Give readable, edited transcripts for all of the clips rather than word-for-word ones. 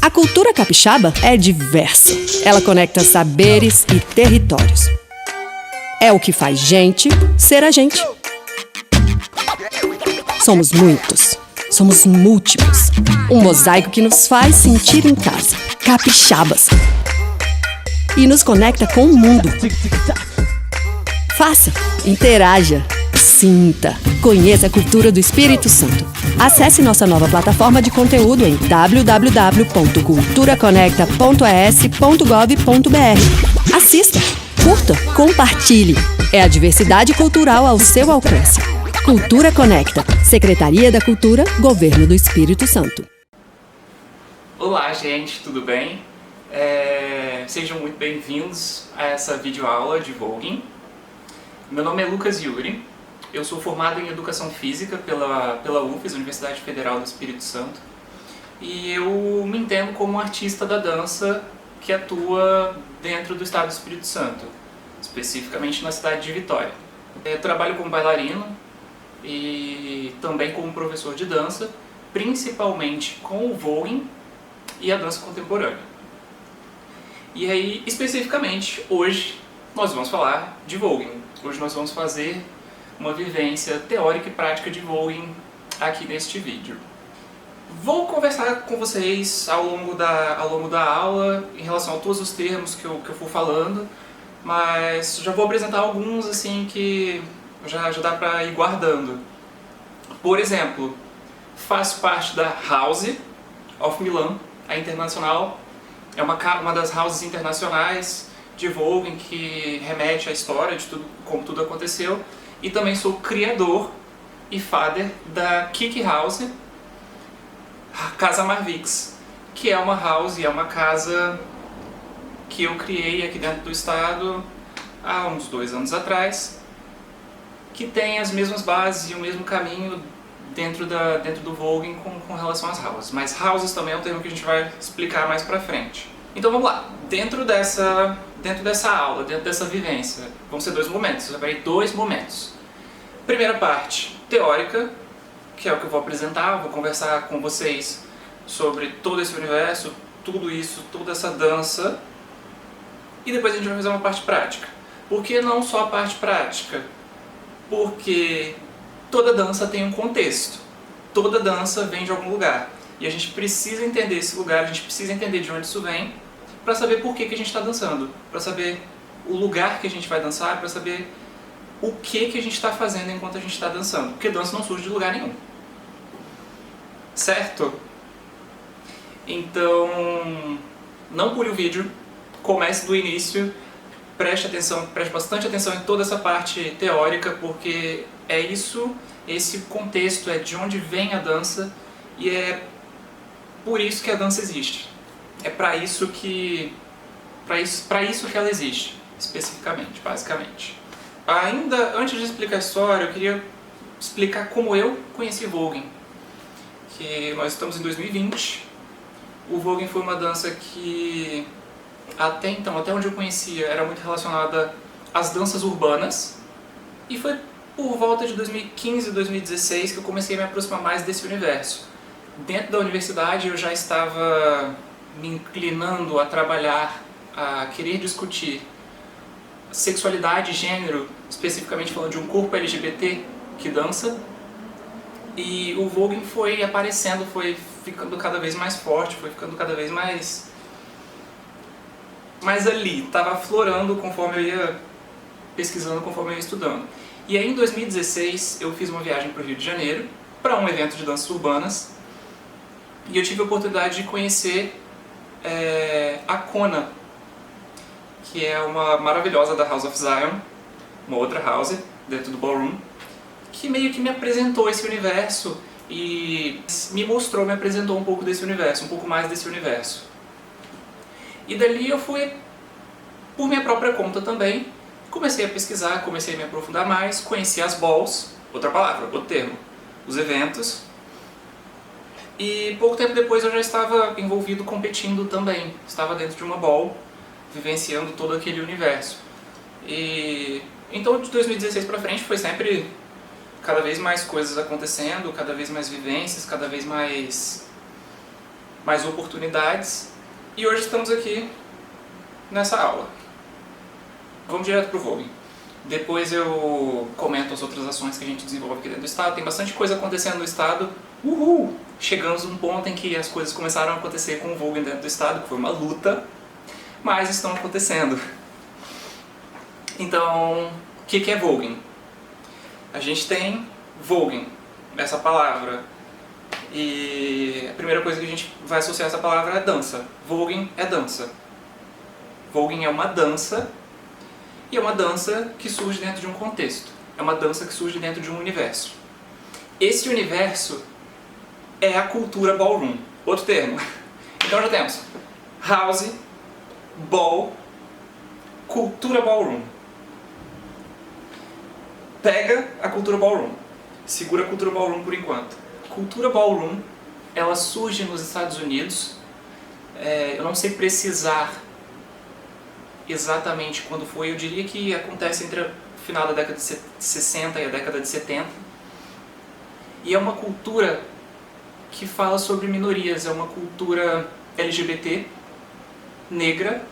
A cultura capixaba é diversa. Ela conecta saberes e territórios. É o que faz gente ser a gente. Somos muitos. Somos múltiplos. Um mosaico que nos faz sentir em casa. Capixabas. E nos conecta com o mundo. Faça, interaja, sinta, conheça a cultura do Espírito Santo. Acesse nossa nova plataforma de conteúdo em www.culturaconecta.es.gov.br. Assista, curta, compartilhe. É a diversidade cultural ao seu alcance. Cultura Conecta, Secretaria da Cultura, Governo do Espírito Santo. Olá, gente, tudo bem? Sejam muito bem-vindos a essa videoaula de voguing. Meu nome é Lucas Yuri, eu sou formado em Educação Física pela UFES, Universidade Federal do Espírito Santo, e eu me entendo como um artista da dança que atua dentro do estado do Espírito Santo, especificamente na cidade de Vitória. Eu trabalho como bailarino e também como professor de dança, principalmente com o voguing e a dança contemporânea. E aí, especificamente, hoje nós vamos falar de voguing. Hoje nós vamos fazer uma vivência teórica e prática de voguing aqui neste vídeo. Vou conversar com vocês ao longo da aula em relação a todos os termos que eu for falando, mas já vou apresentar alguns assim que já dá para ir guardando. Por exemplo, faço parte da House of Milan, a internacional. É uma das houses internacionais de voguing que remete à história de tudo, como tudo aconteceu. E também sou criador e father da Kick House, Casa Marvix, que é uma house, é uma casa que eu criei aqui dentro do estado há uns 2 anos atrás, que tem as mesmas bases e o mesmo caminho dentro do voguing com relação às houses. Mas houses também é um termo que a gente vai explicar mais pra frente. Então vamos lá, dentro dessa aula, dentro dessa vivência, vão ser 2 momentos, eu separei 2 momentos. Primeira parte, teórica, que é o que eu vou apresentar, vou conversar com vocês sobre todo esse universo, tudo isso, toda essa dança, e depois a gente vai fazer uma parte prática. Por que não só a parte prática? Porque toda dança tem um contexto, toda dança vem de algum lugar, e a gente precisa entender esse lugar, a gente precisa entender de onde isso vem, para saber por que a gente está dançando, para saber o lugar que a gente vai dançar, para saber o que a gente está fazendo enquanto a gente está dançando, porque dança não surge de lugar nenhum. Certo? Então, não pule o vídeo, comece do início, preste bastante atenção em toda essa parte teórica, porque é isso, esse contexto, é de onde vem a dança, e é por isso que a dança existe. É para isso que ela existe, especificamente, basicamente. Ainda antes de explicar a história, eu queria explicar como eu conheci voguing. Que nós estamos em 2020. O voguing foi uma dança que até então, até onde eu conhecia, era muito relacionada às danças urbanas. E foi por volta de 2015, 2016 que eu comecei a me aproximar mais desse universo. Dentro da universidade eu já estava me inclinando a trabalhar, a querer discutir sexualidade e gênero, especificamente falando de um corpo LGBT que dança. E o voguing foi aparecendo, foi ficando cada vez mais forte, foi ficando cada vez mais ali, estava aflorando conforme eu ia pesquisando, conforme eu ia estudando. E aí em 2016 eu fiz uma viagem para o Rio de Janeiro, para um evento de danças urbanas, e eu tive a oportunidade de conhecer a Kona, que é uma maravilhosa da House of Zion, uma outra house dentro do ballroom, que meio que me apresentou esse universo e me apresentou um pouco desse universo, um pouco mais desse universo. E dali eu fui, por minha própria conta também, comecei a pesquisar, comecei a me aprofundar mais, conheci as balls, outra palavra, outro termo, os eventos, e pouco tempo depois eu já estava envolvido competindo também, estava dentro de uma ball, vivenciando todo aquele universo. E então de 2016 para frente foi sempre cada vez mais coisas acontecendo, cada vez mais vivências, cada vez mais mais oportunidades, e hoje estamos aqui nessa aula. Vamos direto para o voguing. Depois eu comento as outras ações que a gente desenvolve aqui dentro do Estado. Tem bastante coisa acontecendo no Estado. Uhul! Chegamos num ponto em que as coisas começaram a acontecer com o voguing dentro do Estado, que foi uma luta, mas estão acontecendo. Então, o que é voguing? A gente tem voguing, essa palavra, e a primeira coisa que a gente vai associar essa palavra é dança. Voguing é dança. Voguing é uma dança, e é uma dança que surge dentro de um contexto. É uma dança que surge dentro de um universo. Esse universo é a cultura ballroom. Outro termo. Então já temos house, ball, cultura ballroom. Pega a cultura ballroom. Segura a cultura ballroom por enquanto. Cultura ballroom, ela surge nos Estados Unidos. Eu não sei precisar exatamente quando foi. Eu diria que acontece entre o final da década de 60 e a década de 70. E é uma cultura que fala sobre minorias. É uma cultura LGBT, negra,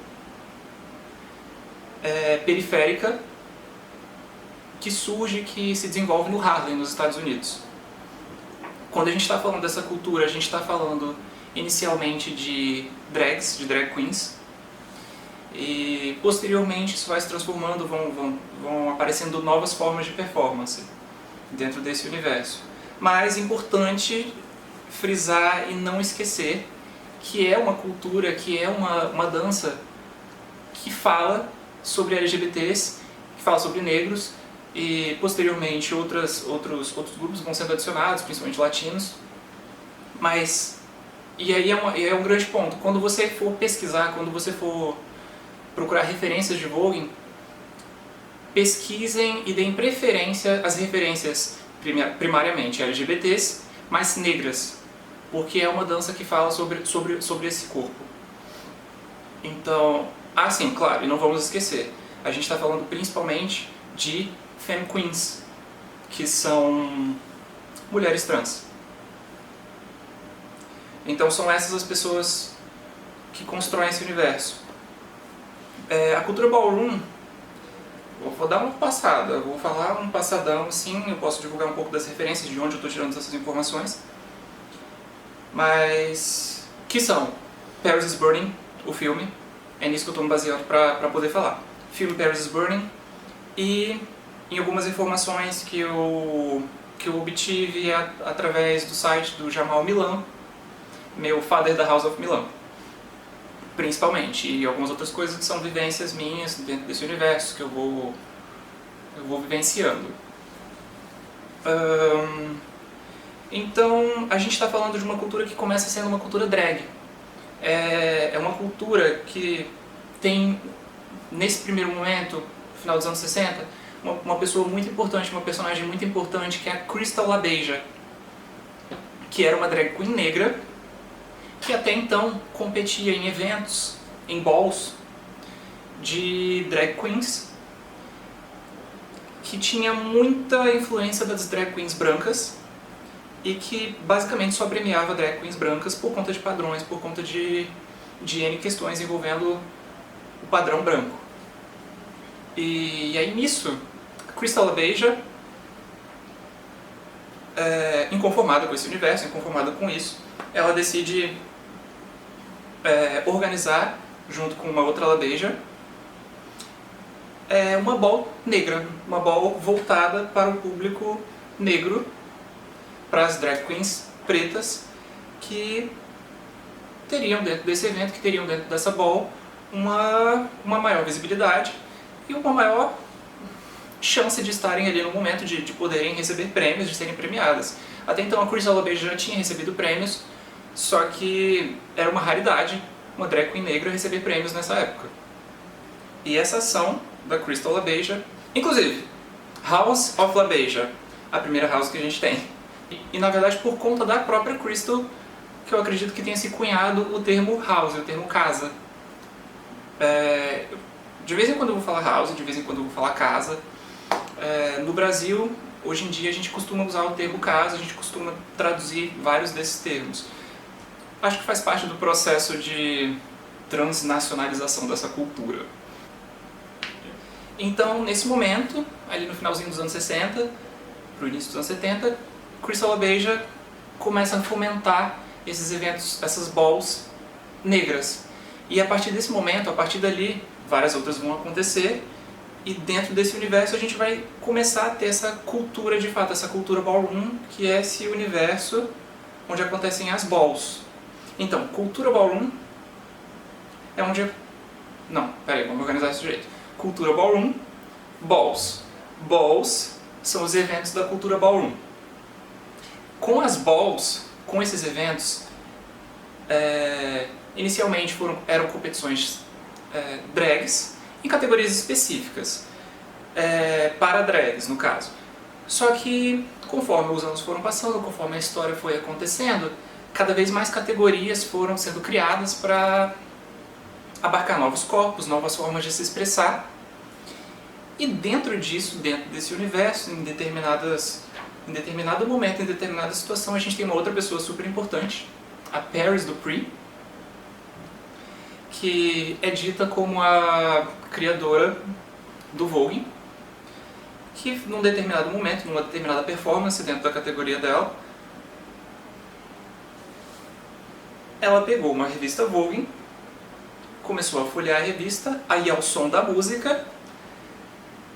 periférica, que surge, que se desenvolve no Harlem, nos Estados Unidos. Quando a gente está falando dessa cultura, a gente está falando inicialmente de drags, de drag queens, e posteriormente isso vai se transformando, vão aparecendo novas formas de performance dentro desse universo. Mas é importante frisar e não esquecer que é uma cultura, que é uma dança que fala sobre LGBTs, que fala sobre negros, e posteriormente outros grupos vão sendo adicionados, principalmente latinos. Mas, e aí é um grande ponto, quando você for pesquisar, quando você for procurar referências de voguing, pesquisem e deem preferência às referências primariamente LGBTs, mas negras, porque é uma dança que fala sobre esse corpo. Então, sim, claro, e não vamos esquecer, a gente está falando principalmente de femme queens, que são mulheres trans. Então são essas as pessoas que constroem esse universo. A cultura ballroom, vou dar uma passada, vou falar um passadão assim, eu posso divulgar um pouco das referências de onde eu estou tirando essas informações. Mas, que são Paris is Burning, o filme, é nisso que eu estou me baseando para poder falar. Filme Paris is Burning, e em algumas informações que eu obtive através do site do Jamal Milan, meu father da House of Milan, principalmente, e algumas outras coisas que são vivências minhas dentro desse universo que eu vou vivenciando. Então, a gente está falando de uma cultura que começa sendo uma cultura drag. É uma cultura que tem, nesse primeiro momento, final dos anos 60, uma pessoa muito importante, uma personagem muito importante, que é a Crystal LaBeija, que era uma drag queen negra, que até então competia em eventos, em balls de drag queens, que tinha muita influência das drag queens brancas, e que basicamente só premiava drag queens brancas por conta de padrões, por conta de N questões envolvendo o padrão branco. E aí nisso, a Crystal LaBeija, inconformada com esse universo, inconformada com isso, ela decide organizar, junto com uma outra LaBeija, uma ball negra, uma ball voltada para o público negro, para as drag queens pretas, que teriam dentro desse evento, que teriam dentro dessa ball uma maior visibilidade e uma maior chance de estarem ali no momento de poderem receber prêmios, de serem premiadas. Até então a Crystal LaBeija já tinha recebido prêmios, só que era uma raridade uma drag queen negra receber prêmios nessa época. E essa ação da Crystal LaBeija, inclusive, House of LaBeija, a primeira house que a gente tem. E na verdade por conta da própria Crystal, que eu acredito que tenha se cunhado o termo house, o termo casa. De vez em quando eu vou falar house, de vez em quando eu vou falar casa. No Brasil, hoje em dia a gente costuma usar o termo casa, a gente costuma traduzir vários desses termos. acho que faz parte do processo de transnacionalização dessa cultura. Então, nesse momento, ali no finalzinho dos anos 60, pro início dos anos 70, Crystal LaBeija começa a fomentar esses eventos, essas balls negras. E a partir desse momento, a partir dali, várias outras vão acontecer, e dentro desse universo a gente vai começar a ter essa cultura de fato, essa cultura ballroom, que é esse universo onde acontecem as balls. Então, cultura ballroom é onde... Não, peraí, vamos organizar isso direito. Cultura ballroom, balls. Balls são os eventos da cultura ballroom. Com as balls, com esses eventos, inicialmente eram competições drags em categorias específicas, para drags no caso. Só que conforme os anos foram passando, conforme a história foi acontecendo, cada vez mais categorias foram sendo criadas para abarcar novos corpos, novas formas de se expressar. E dentro disso, dentro desse universo, em determinado momento, em determinada situação, a gente tem uma outra pessoa super importante, a Paris Dupree, que é dita como a criadora do Vogue, que num determinado momento, numa determinada performance dentro da categoria dela, ela pegou uma revista Vogue, começou a folhear a revista, aí ao som da música,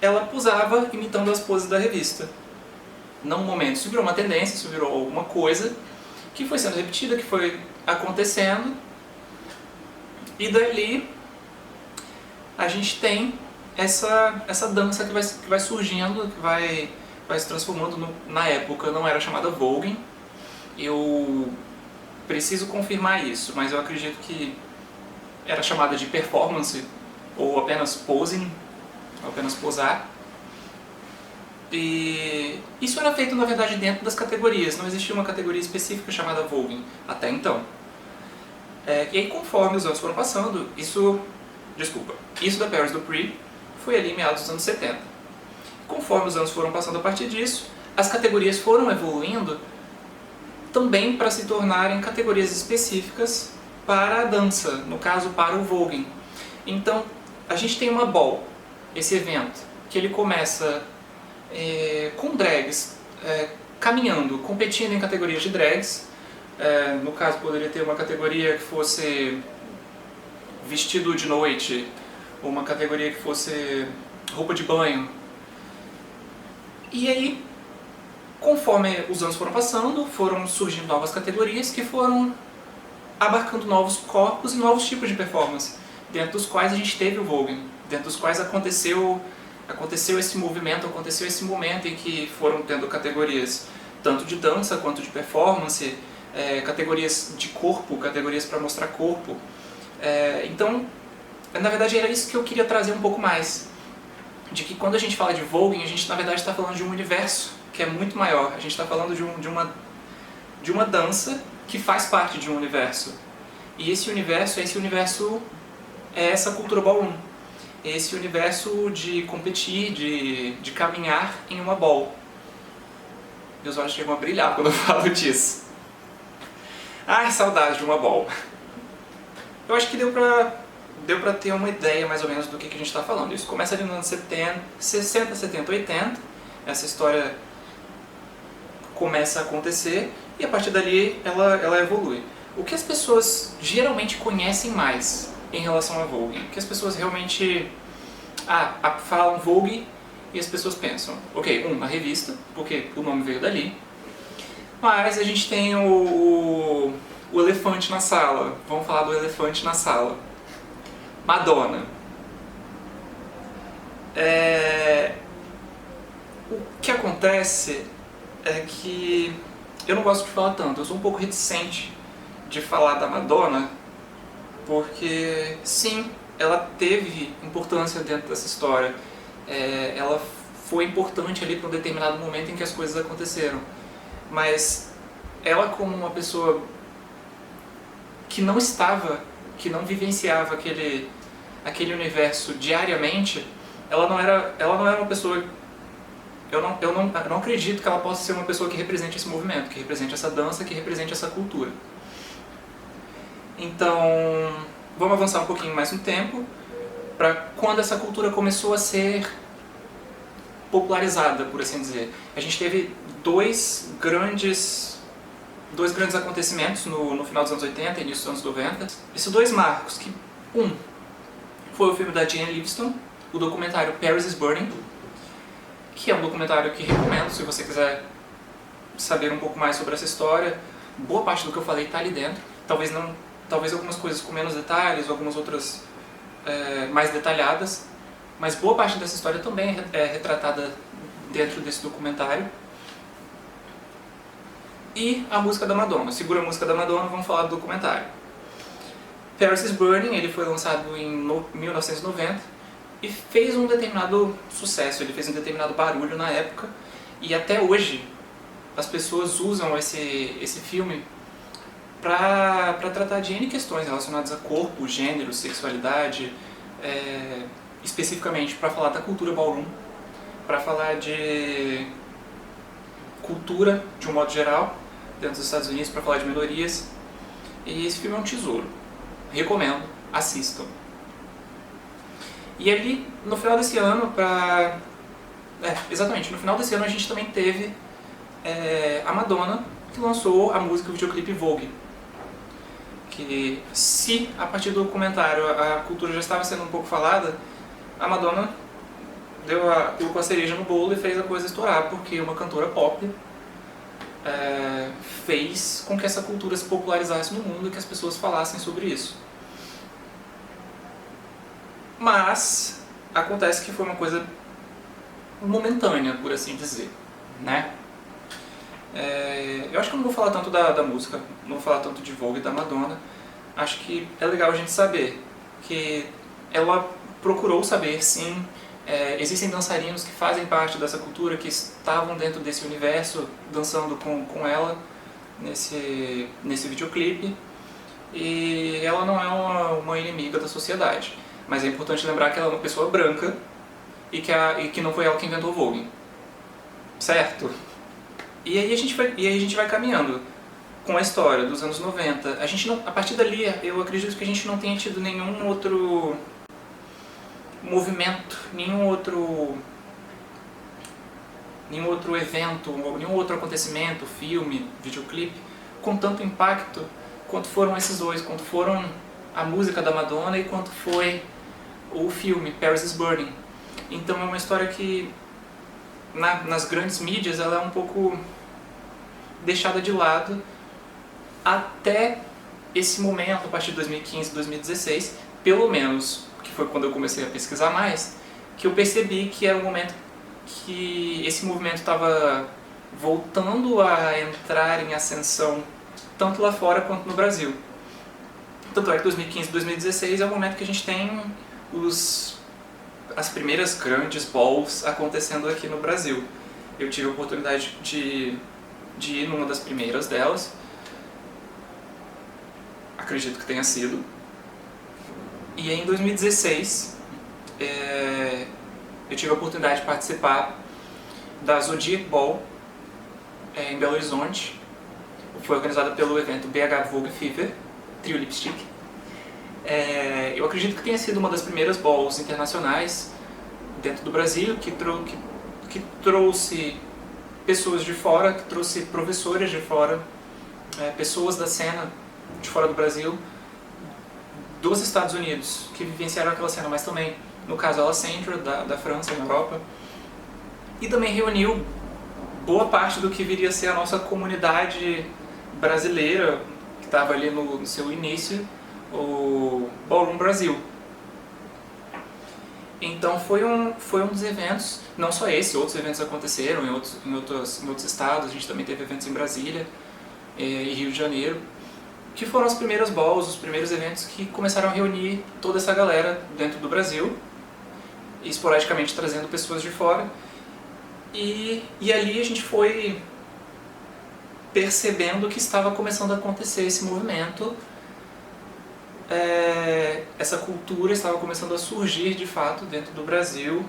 ela posava imitando as poses da revista. Num momento isso virou uma tendência, isso virou alguma coisa que foi sendo repetida, que foi acontecendo, e dali a gente tem essa dança que vai surgindo, que vai se transformando. Na época não era chamada Vogue, eu preciso confirmar isso, mas eu acredito que era chamada de performance, ou apenas posing, ou apenas posar. E isso era feito, na verdade, dentro das categorias, não existia uma categoria específica chamada Vogue até então. E aí, conforme os anos foram passando, isso da Paris Dupree foi ali em meados dos anos 70. Conforme os anos foram passando a partir disso, as categorias foram evoluindo também para se tornarem categorias específicas para a dança, no caso para o Vogue. Então, a gente tem uma ball, esse evento, que ele começa com drags caminhando, competindo em categorias de drags. No caso, poderia ter uma categoria que fosse vestido de noite, ou uma categoria que fosse roupa de banho. E aí, conforme os anos foram passando, foram surgindo novas categorias que foram abarcando novos corpos e novos tipos de performance, dentro dos quais a gente teve o Vogue, dentro dos quais aconteceu esse movimento, aconteceu esse momento em que foram tendo categorias tanto de dança quanto de performance, categorias de corpo, categorias para mostrar corpo. Então, na verdade era isso que eu queria trazer um pouco mais, de que quando a gente fala de Vogue, a gente na verdade está falando de um universo que é muito maior, a gente está falando de uma dança que faz parte de um universo. E esse universo é essa cultura ballroom, esse universo de competir, de caminhar em uma ball. Meus olhos chegam a brilhar quando eu falo disso. Ai, saudade de uma ball. Eu acho que deu pra ter uma ideia mais ou menos do que a gente está falando. Isso começa ali nos anos 60, 70, 80. Essa história começa a acontecer e a partir dali ela evolui. O que as pessoas geralmente conhecem mais em relação a Vogue? O que as pessoas realmente falam Vogue e as pessoas pensam, ok, a revista, porque o nome veio dali, mas a gente tem o elefante na sala. Vamos falar do elefante na sala. Madonna. O que acontece é que eu não gosto de falar tanto, eu sou um pouco reticente de falar da Madonna, porque sim, ela teve importância dentro dessa história, ela foi importante ali para um determinado momento em que as coisas aconteceram, mas ela como uma pessoa que não vivenciava aquele universo diariamente, ela não era uma pessoa. Eu não acredito que ela possa ser uma pessoa que represente esse movimento, que represente essa dança, que represente essa cultura. Então, vamos avançar um pouquinho mais no tempo, para quando essa cultura começou a ser popularizada, por assim dizer. A gente teve dois grandes acontecimentos no final dos anos 80 e início dos anos 90. Esses dois marcos, que foi o filme da Jane Livingston, o documentário Paris is Burning, que é um documentário que recomendo se você quiser saber um pouco mais sobre essa história. Boa parte do que eu falei está ali dentro. Talvez algumas coisas com menos detalhes, algumas outras mais detalhadas, mas boa parte dessa história também é retratada dentro desse documentário. E a música da Madonna. Segura a música da Madonna, vamos falar do documentário. Paris is Burning, ele foi lançado em 1990 e fez um determinado sucesso, ele fez um determinado barulho na época, e até hoje as pessoas usam esse filme para tratar de N questões relacionadas a corpo, gênero, sexualidade, especificamente para falar da cultura ballroom, para falar de cultura de um modo geral dentro dos Estados Unidos, para falar de minorias. E esse filme é um tesouro, recomendo, assistam. E ali no final desse ano, exatamente, no final desse ano a gente também teve a Madonna, que lançou a música, o videoclipe Vogue. Que se a partir do documentário a cultura já estava sendo um pouco falada, a Madonna colocou a cereja no bolo e fez a coisa estourar, porque uma cantora pop fez com que essa cultura se popularizasse no mundo e que as pessoas falassem sobre isso. Mas acontece que foi uma coisa momentânea, por assim dizer, né? Eu acho que eu não vou falar tanto da música, não vou falar tanto de Vogue e da Madonna. Acho que é legal a gente saber que ela procurou saber, sim, existem dançarinos que fazem parte dessa cultura, que estavam dentro desse universo, dançando com ela nesse videoclipe, e ela não é uma inimiga da sociedade. Mas é importante lembrar que ela é uma pessoa branca e que não foi ela que inventou o Vogue, certo? E aí a gente vai caminhando com a história dos anos 90. A partir dali, eu acredito que a gente não tenha tido nenhum outro movimento, nenhum outro evento, nenhum outro acontecimento, filme, videoclipe, com tanto impacto quanto foram esses dois, quanto foram a música da Madonna e quanto foi o filme Paris is Burning. Então é uma história que nas grandes mídias ela é um pouco deixada de lado até esse momento, a partir de 2015, 2016, pelo menos, que foi quando eu comecei a pesquisar mais, que eu percebi que era um momento que esse movimento estava voltando a entrar em ascensão, tanto lá fora quanto no Brasil. Tanto é que 2015, 2016 é o momento que a gente tem as primeiras grandes balls acontecendo aqui no Brasil. Eu tive a oportunidade de ir numa das primeiras delas, acredito que tenha sido. E em 2016 eu tive a oportunidade de participar da Zodiac Ball em Belo Horizonte. Foi organizada pelo evento BH Vogue Fever, Trio Lipstick. Eu acredito que tenha sido uma das primeiras balls internacionais dentro do Brasil, que trouxe pessoas de fora, que trouxe professores de fora, pessoas da cena de fora do Brasil, dos Estados Unidos, que vivenciaram aquela cena, mas também, no caso, a La Centre, da França, na Europa, e também reuniu boa parte do que viria a ser a nossa comunidade brasileira, que estava ali no seu início, o Ballroom Brasil. Então foi um dos eventos, não só esse, outros eventos aconteceram em outros estados, a gente também teve eventos em Brasília e Rio de Janeiro, que foram as primeiras balls, os primeiros eventos que começaram a reunir toda essa galera dentro do Brasil, e esporadicamente trazendo pessoas de fora, e ali a gente foi percebendo que estava começando a acontecer esse movimento, essa cultura estava começando a surgir de fato dentro do Brasil,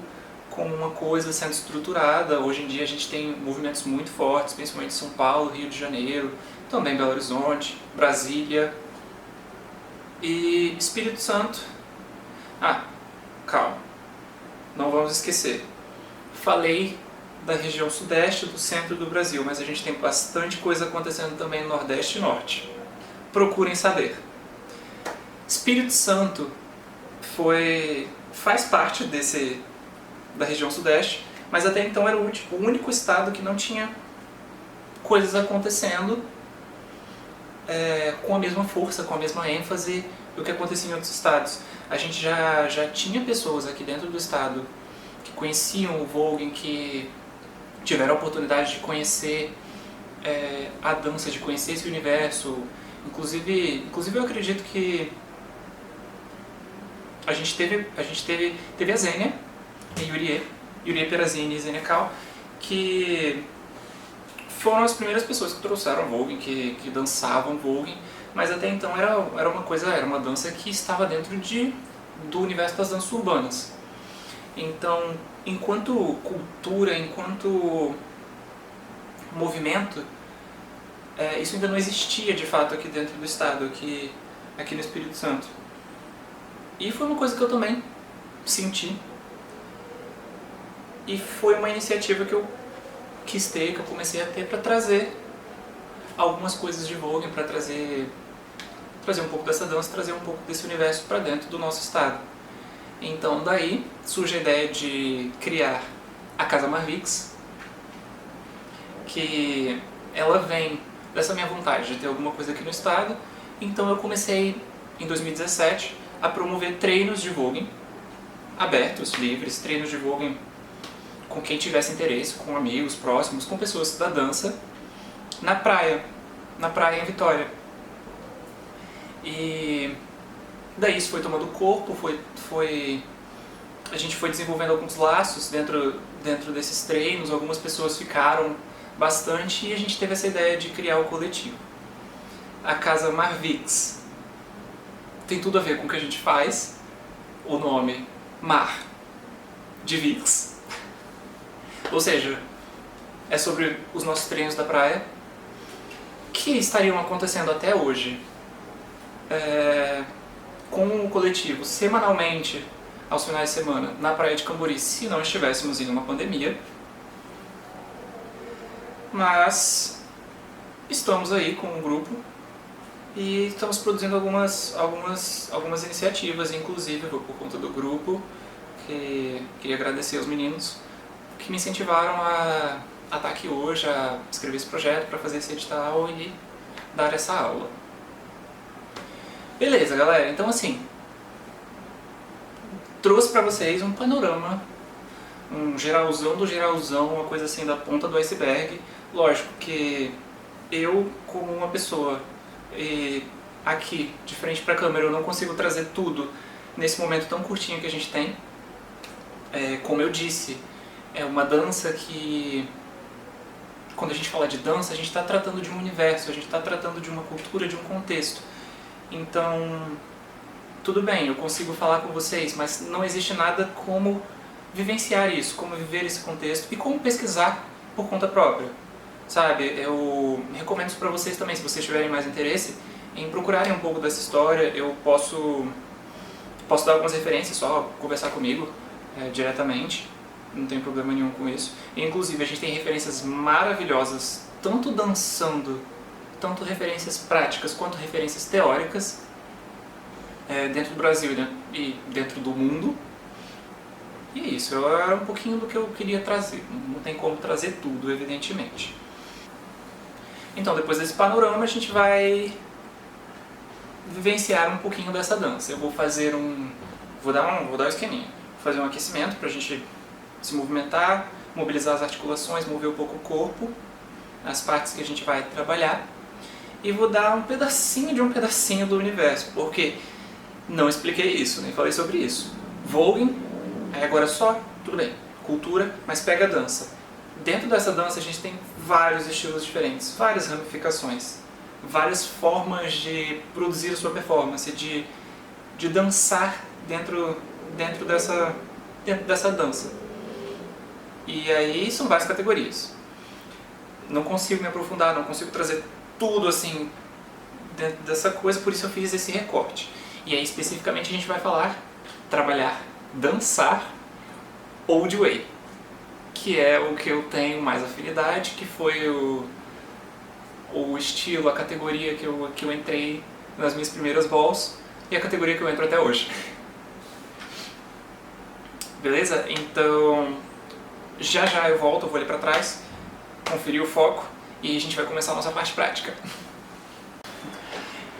como uma coisa sendo estruturada. Hoje em dia a gente tem movimentos muito fortes, principalmente em São Paulo, Rio de Janeiro, também Belo Horizonte, Brasília, E Espírito Santo... Ah, calma, não vamos esquecer. Falei da região sudeste do centro do Brasil, mas a gente tem bastante coisa acontecendo também no Nordeste e Norte. Procurem saber. Espírito Santo faz parte da região sudeste, mas até então era o único estado que não tinha coisas acontecendo com a mesma força, com a mesma ênfase do que acontecia em outros estados. A gente já tinha pessoas aqui dentro do estado que conheciam o Voguing, que tiveram a oportunidade de conhecer a dança, de conhecer esse universo. Inclusive eu acredito que a gente teve a Zênia e Yurie Perazini e Zênia Cal, que foram as primeiras pessoas que trouxeram Voguing, que dançavam Voguing, mas até então era uma dança que estava dentro do universo das danças urbanas. Então, enquanto cultura, enquanto movimento, isso ainda não existia de fato aqui dentro do estado, aqui no Espírito Santo. E foi uma coisa que eu também senti. E foi uma iniciativa que eu quis ter, que eu comecei a ter para trazer algumas coisas de Voguing, para trazer um pouco dessa dança, trazer um pouco desse universo para dentro do nosso estado. Então daí surge a ideia de criar a Casa Marvix, que ela vem dessa minha vontade de ter alguma coisa aqui no estado. Então eu comecei em 2017 a promover treinos de Voguing abertos, livres, treinos de Voguing com quem tivesse interesse, com amigos próximos, com pessoas da dança, na praia em Vitória. E daí isso foi tomando corpo, a gente foi desenvolvendo alguns laços dentro desses treinos, algumas pessoas ficaram bastante e a gente teve essa ideia de criar o coletivo. A Casa Marvix tem tudo a ver com o que a gente faz, o nome Mar de Vix. Ou seja, é sobre os nossos treinos da praia, que estariam acontecendo até hoje com o coletivo semanalmente, aos finais de semana, na praia de Cambori, se não estivéssemos em uma pandemia. Mas estamos aí com um grupo e estamos produzindo algumas iniciativas, inclusive por conta do grupo, que queria agradecer aos meninos que me incentivaram a estar aqui hoje, a escrever esse projeto, para fazer esse edital e dar essa aula. Beleza, galera, então assim, trouxe para vocês um panorama, um geralzão do geralzão, uma coisa assim da ponta do iceberg. Lógico que eu, como uma pessoa aqui de frente para a câmera, eu não consigo trazer tudo nesse momento tão curtinho que a gente tem. Como eu disse, é uma dança que, quando a gente fala de dança, a gente está tratando de um universo, a gente está tratando de uma cultura, de um contexto. Então, tudo bem, eu consigo falar com vocês, mas não existe nada como vivenciar isso, como viver esse contexto e como pesquisar por conta própria, sabe? Eu recomendo isso para vocês também, se vocês tiverem mais interesse em procurarem um pouco dessa história. Eu posso dar algumas referências, só conversar comigo diretamente, não tem problema nenhum com isso. E, inclusive, a gente tem referências maravilhosas, tanto dançando, tanto referências práticas quanto referências teóricas, dentro do Brasil e dentro do mundo. E é isso, era um pouquinho do que eu queria trazer. Não tem como trazer tudo, evidentemente. Então, depois desse panorama, a gente vai vivenciar um pouquinho dessa dança. Eu vou fazer vou dar um esqueminha. Vou fazer um aquecimento pra gente se movimentar, mobilizar as articulações, mover um pouco o corpo, as partes que a gente vai trabalhar. E vou dar um pedacinho de um pedacinho do universo, porque não expliquei isso, nem falei sobre isso. Voguing, agora só, tudo bem, cultura, mas pega a dança. Dentro dessa dança a gente tem vários estilos diferentes, várias ramificações, várias formas de produzir a sua performance, de dançar dentro dessa dança. E aí são várias categorias. Não consigo me aprofundar, não consigo trazer tudo assim dentro dessa coisa, por isso eu fiz esse recorte. E aí especificamente a gente vai trabalhar, dançar Old Way, que é o que eu tenho mais afinidade, que foi o estilo, a categoria que eu entrei nas minhas primeiras balls e a categoria que eu entro até hoje. Beleza? Então, já eu volto, eu vou ali pra trás, conferir o foco e a gente vai começar a nossa parte prática.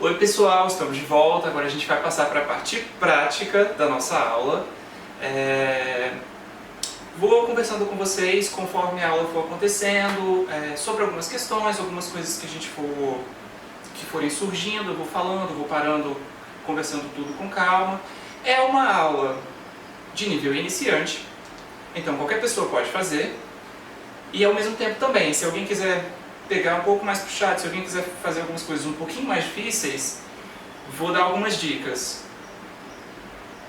Oi pessoal, estamos de volta, agora a gente vai passar para a parte prática da nossa aula. Vou conversando com vocês conforme a aula for acontecendo, sobre algumas questões, algumas coisas que forem surgindo, eu vou falando, vou parando, conversando tudo com calma. É uma aula de nível iniciante, então qualquer pessoa pode fazer, e ao mesmo tempo também, se alguém quiser pegar um pouco mais puxado, se alguém quiser fazer algumas coisas um pouquinho mais difíceis, vou dar algumas dicas.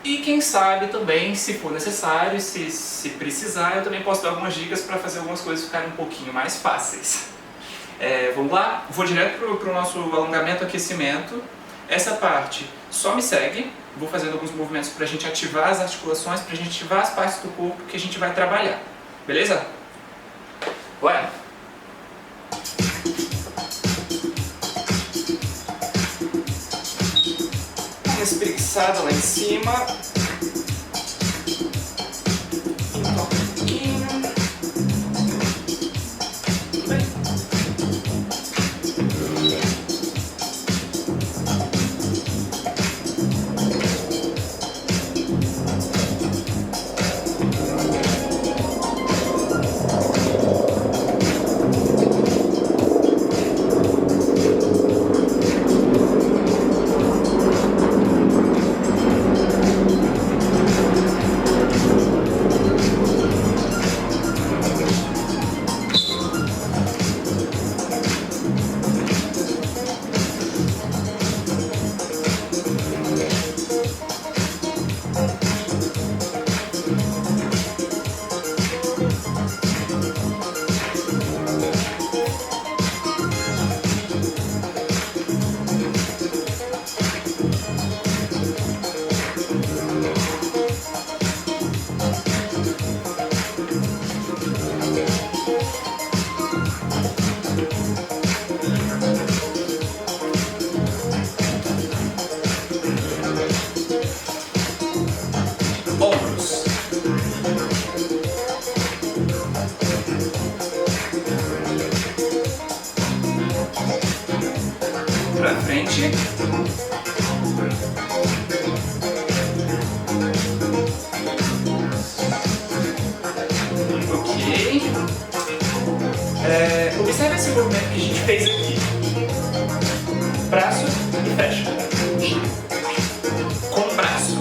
E quem sabe também, se for necessário, se precisar, eu também posso dar algumas dicas para fazer algumas coisas ficarem um pouquinho mais fáceis. Vamos lá? Vou direto para o nosso alongamento, aquecimento. Essa parte só me segue, vou fazendo alguns movimentos para a gente ativar as articulações, para a gente ativar as partes do corpo que a gente vai trabalhar. Beleza? Bora! Uma espreguiçada lá em cima. Então, um pouquinho. Tudo bem? Ombros. Pra frente. Ok. Observe esse movimento que a gente fez aqui. Braço e fecha. Com o braço.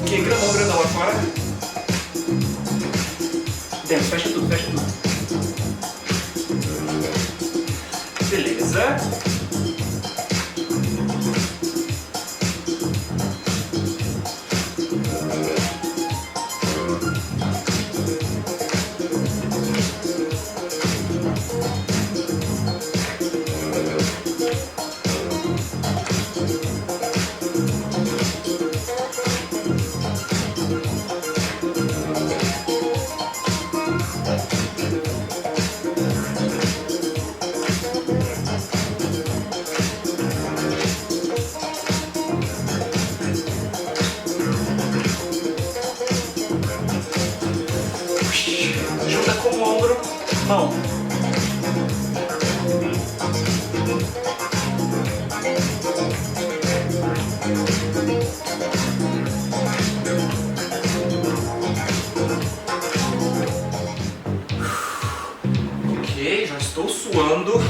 Ok, grandão lá fora. Dentro, fecha tudo. Beleza. Junta com o ombro, mão. Ok, já estou suando.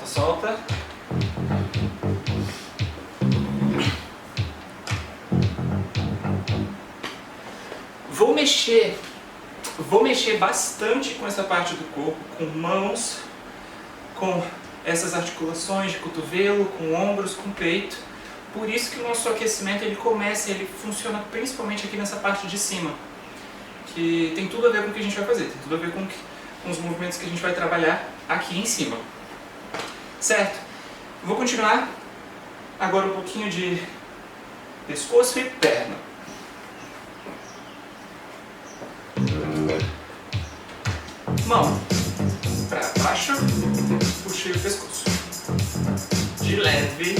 Solta. Vou mexer bastante com essa parte do corpo, com mãos, com essas articulações de cotovelo, com ombros, com peito, Por isso que o nosso aquecimento ele funciona principalmente aqui nessa parte de cima, que tem tudo a ver com o que a gente vai fazer, tem tudo a ver com os movimentos que a gente vai trabalhar aqui em cima. Certo? Vou continuar agora um pouquinho de pescoço e perna. Mão para baixo, puxei o pescoço. De leve.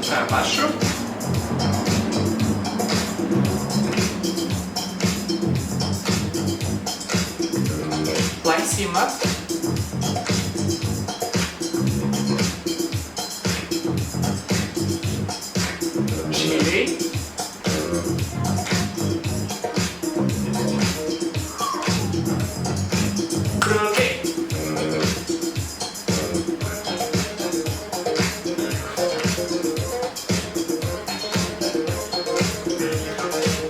Para baixo. Lá em cima. Girei. Troquei.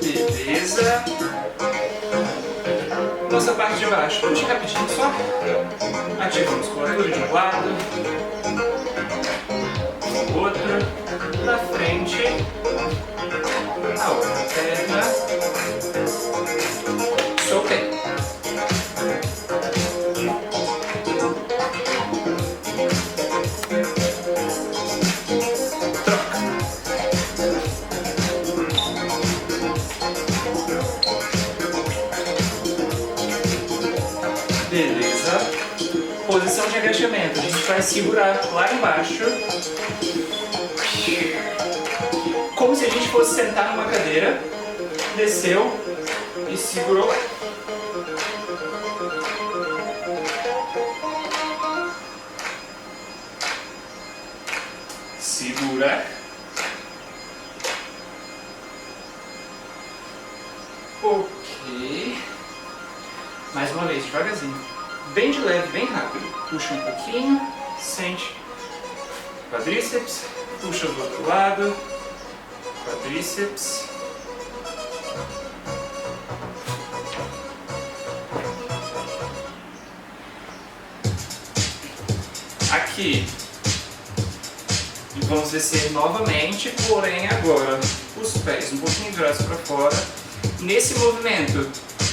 Beleza. Nossa parte de baixo, puxe rapidinho só. Ativa a musculatura de um lado, outro, na frente, a outra perna, soltei. Troca. Beleza. Posição de agachamento. A gente vai segurar lá embaixo. Como se a gente fosse sentar numa cadeira. Desceu e segurou lá. Segura. Ok. Mais uma vez, devagarzinho. Bem de leve, bem rápido. Puxa um pouquinho, sente quadríceps, puxa do outro lado, quadríceps. Aqui. E vamos descer novamente, porém agora os pés um pouquinho virados para fora. Nesse movimento,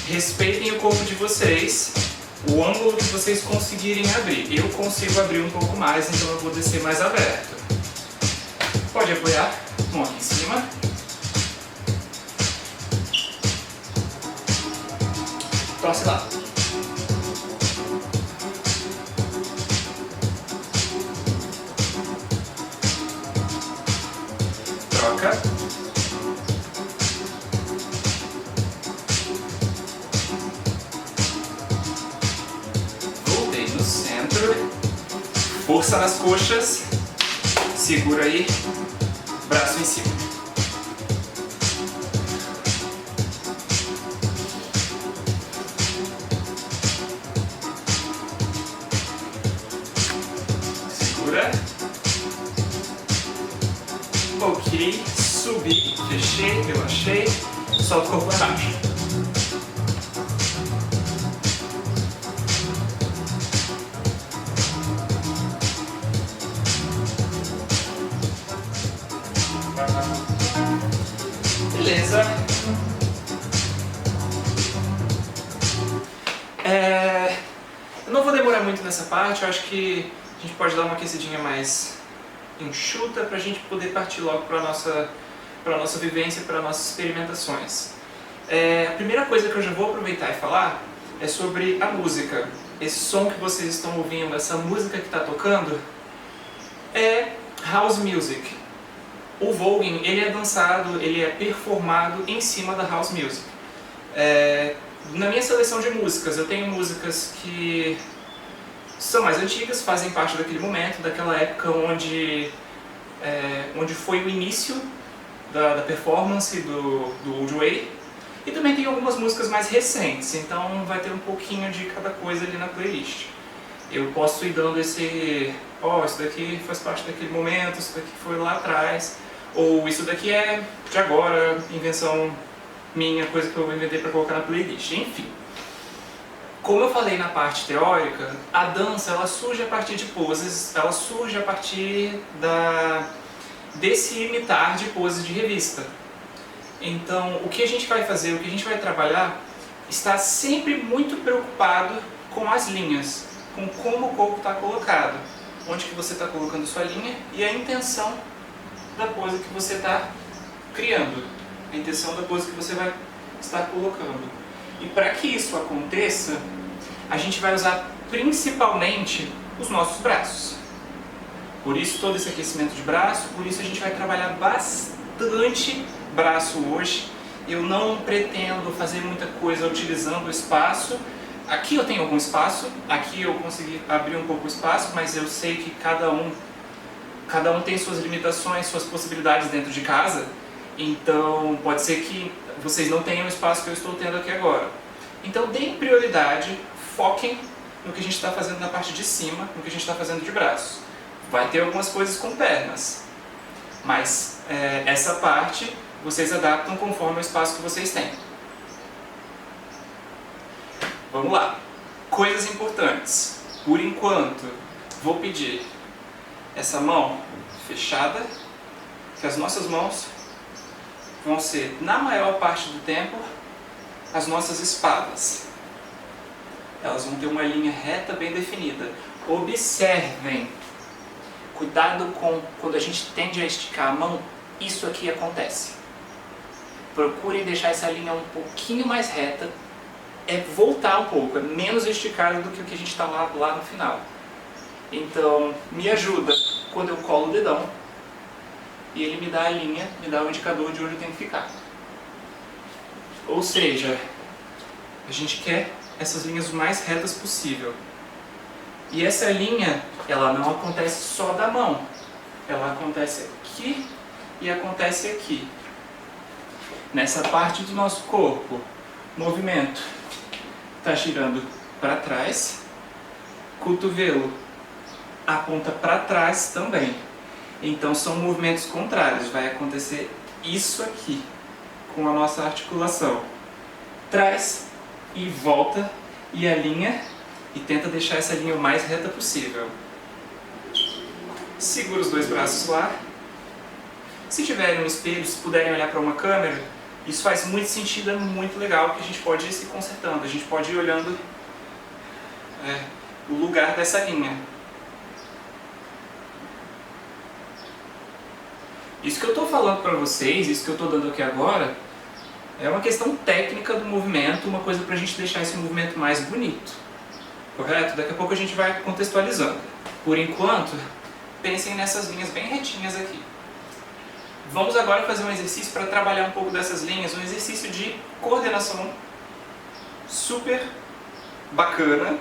respeitem o corpo de vocês, o ângulo que vocês conseguirem abrir. Eu consigo abrir um pouco mais, então eu vou descer mais aberto. Pode apoiar, mão aqui em cima. Torce lá. Troca. Voltei no centro. Força nas coxas. Segura aí. Braço em cima. Segura. Ok, subi, fechei, relaxei, solta o corpo para baixo. Beleza. Eu não vou demorar muito nessa parte, eu acho que a gente pode dar uma aquecidinha mais enxuta para a gente poder partir logo para a nossa vivência, para nossas experimentações. A primeira coisa que eu já vou aproveitar e falar é sobre a música. Esse som que vocês estão ouvindo, essa música que está tocando, é house music. O voguing, ele é dançado, ele é performado em cima da house music. Na minha seleção de músicas, eu tenho músicas que são mais antigas, fazem parte daquele momento, daquela época onde foi o início da performance do Old Way. E também tem algumas músicas mais recentes, então vai ter um pouquinho de cada coisa ali na playlist. Eu posso ir dando esse, isso daqui faz parte daquele momento, isso daqui foi lá atrás, ou isso daqui é de agora, invenção minha, coisa que eu vou inventar para colocar na playlist, enfim. Como eu falei na parte teórica, a dança ela surge a partir de poses, ela surge a partir desse imitar de poses de revista. Então, o que a gente vai fazer, o que a gente vai trabalhar, está sempre muito preocupado com as linhas, com como o corpo está colocado, onde que você está colocando sua linha e a intenção da pose que você está criando, a intenção da pose que você vai estar colocando. E para que isso aconteça, a gente vai usar principalmente os nossos braços. Por isso todo esse aquecimento de braço, por isso a gente vai trabalhar bastante braço hoje. Eu não pretendo fazer muita coisa utilizando o espaço. Aqui eu tenho algum espaço, aqui eu consegui abrir um pouco o espaço, mas eu sei que cada um tem suas limitações, suas possibilidades dentro de casa. Então pode ser que vocês não tenham o espaço que eu estou tendo aqui agora. Então deem prioridade, foquem no que a gente está fazendo na parte de cima, no que a gente está fazendo de braços. Vai ter algumas coisas com pernas, mas essa parte vocês adaptam conforme o espaço que vocês têm. Vamos lá. Coisas importantes. Por enquanto, vou pedir essa mão fechada, que as nossas mãos vão ser, na maior parte do tempo, as nossas espadas. Elas vão ter uma linha reta bem definida. Observem. Cuidado com quando a gente tende a esticar a mão, isso aqui acontece. Procurem deixar essa linha um pouquinho mais reta, voltar um pouco, é menos esticado do que o que a gente está lá no final. Então, me ajuda quando eu colo o dedão e ele me dá a linha, me dá o indicador de onde eu tenho que ficar. Ou seja, a gente quer essas linhas o mais retas possível. E essa linha, ela não acontece só da mão, ela acontece aqui e acontece aqui. Nessa parte do nosso corpo, o movimento está girando para trás, cotovelo aponta para trás também. Então são movimentos contrários, vai acontecer isso aqui com a nossa articulação. Traz e volta e alinha e tenta deixar essa linha o mais reta possível. Segura os dois braços lá. Se tiverem um espelho, se puderem olhar para uma câmera, isso faz muito sentido, é muito legal, que a gente pode ir se consertando, a gente pode ir olhando o lugar dessa linha. Isso que eu estou falando para vocês, isso que eu estou dando aqui agora, é uma questão técnica do movimento, uma coisa para a gente deixar esse movimento mais bonito. Correto? Daqui a pouco a gente vai contextualizando. Por enquanto, pensem nessas linhas bem retinhas aqui. Vamos agora fazer um exercício para trabalhar um pouco dessas linhas, um exercício de coordenação super bacana,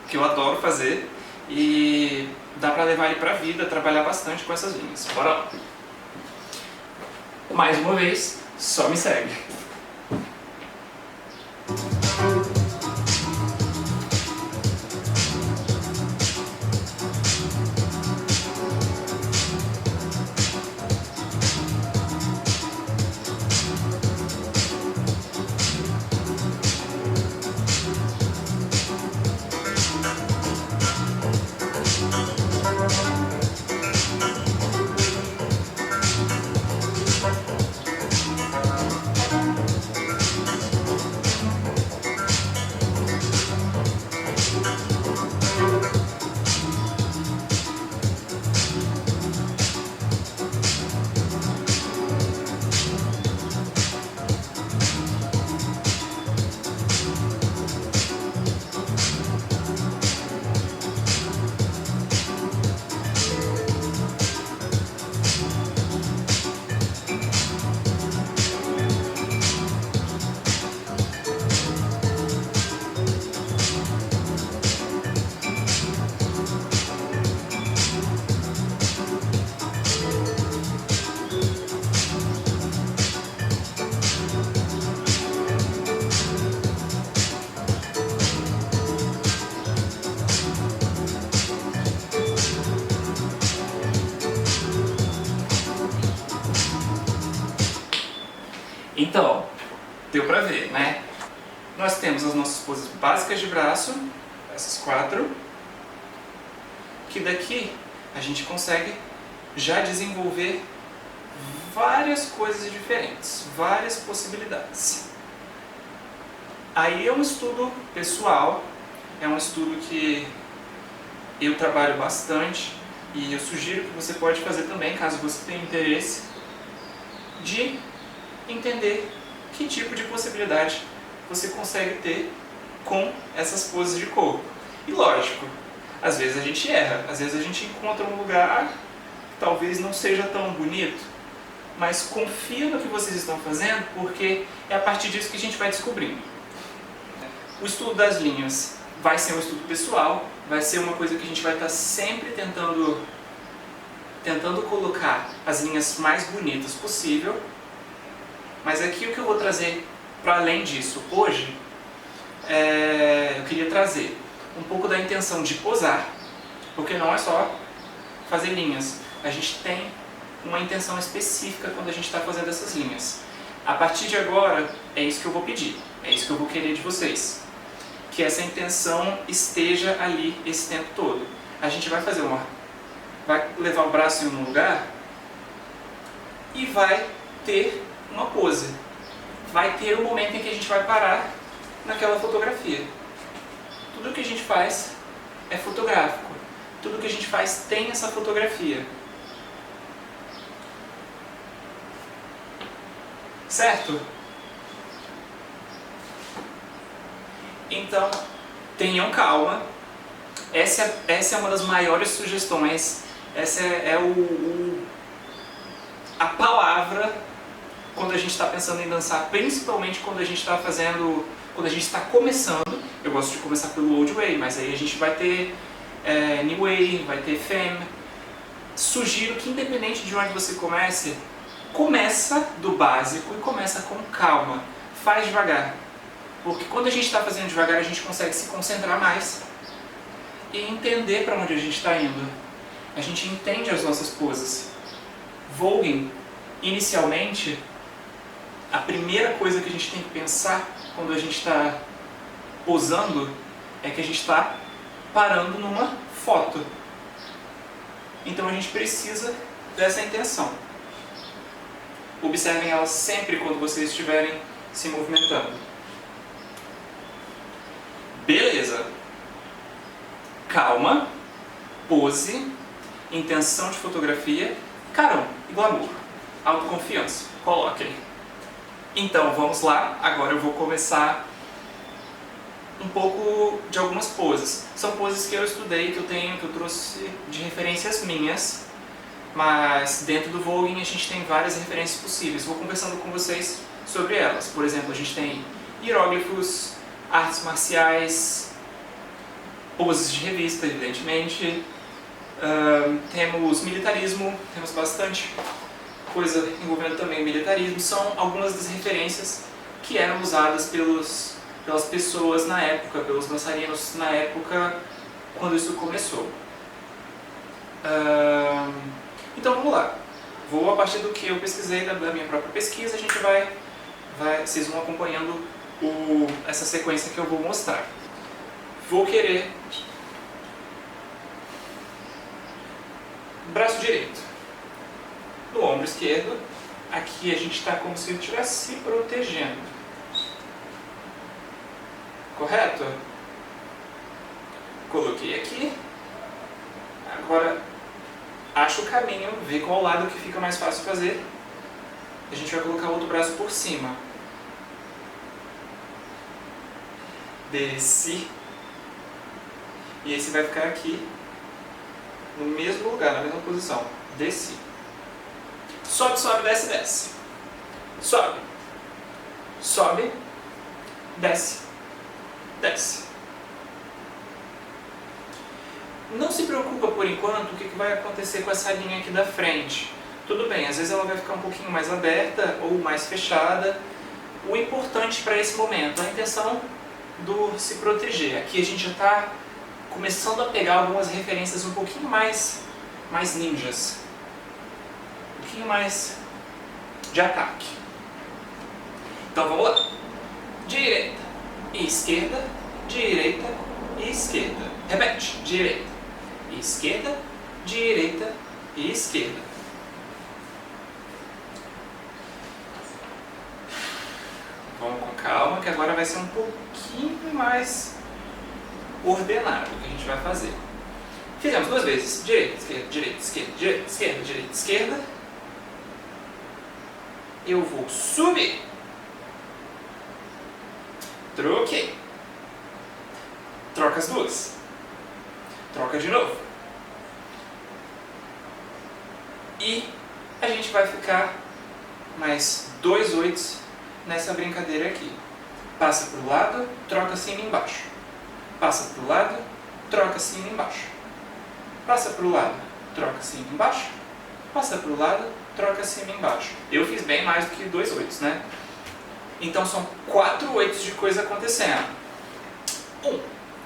que eu adoro fazer, e dá para levar ele para a vida, trabalhar bastante com essas linhas. Bora lá! Mais uma vez, só me segue. né? Nós temos as nossas poses básicas de braço, essas 4, que daqui a gente consegue já desenvolver várias coisas diferentes, várias possibilidades. Aí é um estudo pessoal, é um estudo que eu trabalho bastante e eu sugiro que você pode fazer também, caso você tenha interesse, de entender que tipo de possibilidade você consegue ter com essas poses de corpo. E lógico, às vezes a gente erra, às vezes a gente encontra um lugar que talvez não seja tão bonito, mas confia no que vocês estão fazendo, porque é a partir disso que a gente vai descobrindo. O estudo das linhas vai ser um estudo pessoal, vai ser uma coisa que a gente vai estar sempre tentando colocar as linhas mais bonitas possível, mas aqui o que eu vou trazer para além disso hoje, eu queria trazer um pouco da intenção de posar, porque não é só fazer linhas, a gente tem uma intenção específica quando a gente está fazendo essas linhas. A partir de agora, é isso que eu vou pedir, é isso que eu vou querer de vocês, que essa intenção esteja ali esse tempo todo. A gente vai fazer vai levar o braço em um lugar e vai ter uma pose. Vai ter um momento em que a gente vai parar naquela fotografia. Tudo que a gente faz é fotográfico. Tudo que a gente faz tem essa fotografia. Certo? Então, tenham calma. Essa é uma das maiores sugestões. Essa é a palavra quando a gente está pensando em dançar, principalmente quando a gente está quando a gente está começando. Eu gosto de começar pelo Old Way, mas aí a gente vai ter New Way, vai ter Femme. Sugiro que independente de onde você comece, começa do básico e começa com calma, faz devagar. Porque quando a gente está fazendo devagar, a gente consegue se concentrar mais e entender para onde a gente está indo. A gente entende as nossas poses. Voguing, inicialmente, a primeira coisa que a gente tem que pensar quando a gente está posando é que a gente está parando numa foto. Então a gente precisa dessa intenção. Observem ela sempre quando vocês estiverem se movimentando. Beleza. Calma, pose, intenção de fotografia, carão e glamour. Autoconfiança. Coloquem. Então, vamos lá. Agora eu vou começar um pouco de algumas poses. São poses que eu estudei, que eu trouxe de referências minhas, mas dentro do voguing a gente tem várias referências possíveis. Vou conversando com vocês sobre elas. Por exemplo, a gente tem hieróglifos, artes marciais, poses de revista, evidentemente. Temos militarismo, temos bastante coisa envolvendo também militarismo. São algumas das referências que eram usadas pelas pessoas na época, pelos dançarinos na época, quando isso começou. Então vamos lá. Vou, a partir do que eu pesquisei da minha própria pesquisa, a gente vocês vão acompanhando essa sequência que eu vou mostrar. Vou querer braço direito no ombro esquerdo. Aqui a gente está como se estivesse se protegendo. Correto? Coloquei aqui. Agora acha o caminho, vê qual lado que fica mais fácil fazer. A gente vai colocar o outro braço por cima. Desce. E esse vai ficar aqui no mesmo lugar, na mesma posição. Desci. Sobe, sobe, desce, desce. Sobe. Sobe. Desce. Desce. Não se preocupa por enquanto o que vai acontecer com essa linha aqui da frente. Tudo bem, às vezes ela vai ficar um pouquinho mais aberta ou mais fechada. O importante para esse momento, a intenção do se proteger. Aqui a gente já está começando a pegar algumas referências um pouquinho mais ninjas. Um pouquinho mais de ataque. Então vamos lá. direita e esquerda, direita e esquerda. Repete, direita e esquerda, direita e esquerda. Vamos com calma, que agora vai ser um pouquinho mais ordenado o que a gente vai fazer. Fizemos 2 vezes. Direita, esquerda, direita, esquerda, direita, esquerda, direita, esquerda. Eu vou subir. Troquei. Troca as duas. Troca de novo. E a gente vai ficar mais 2 oitos nessa brincadeira aqui. Passa para o lado, troca cima e embaixo. Passa para o lado, troca cima e embaixo. Passa para o lado, troca cima e embaixo. Passa para o lado, troca cima e embaixo. Eu fiz bem mais do que 2 oitos, né? Então são 4 oitos de coisa acontecendo. 1,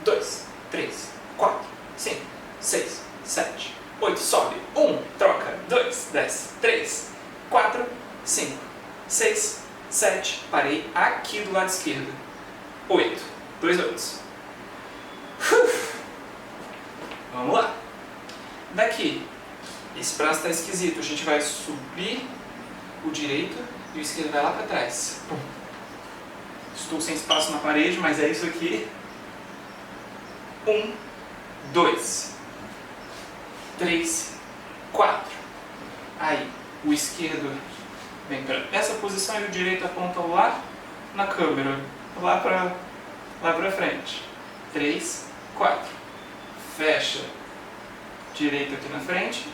2, 3, 4, 5, 6, 7, 8. Sobe. 1, troca. 2, desce. 3, 4, 5, 6, 7. Parei aqui do lado esquerdo. 8. 2 oitos. Vamos lá. Daqui. Esse braço está esquisito. A gente vai subir o direito e o esquerdo vai lá para trás. Estou sem espaço na parede, mas é isso aqui. 1, 2, 3, 4. Aí, o esquerdo vem para essa posição e o direito aponta lá na câmera, lá para frente. 3, 4. Fecha. Direito aqui na frente.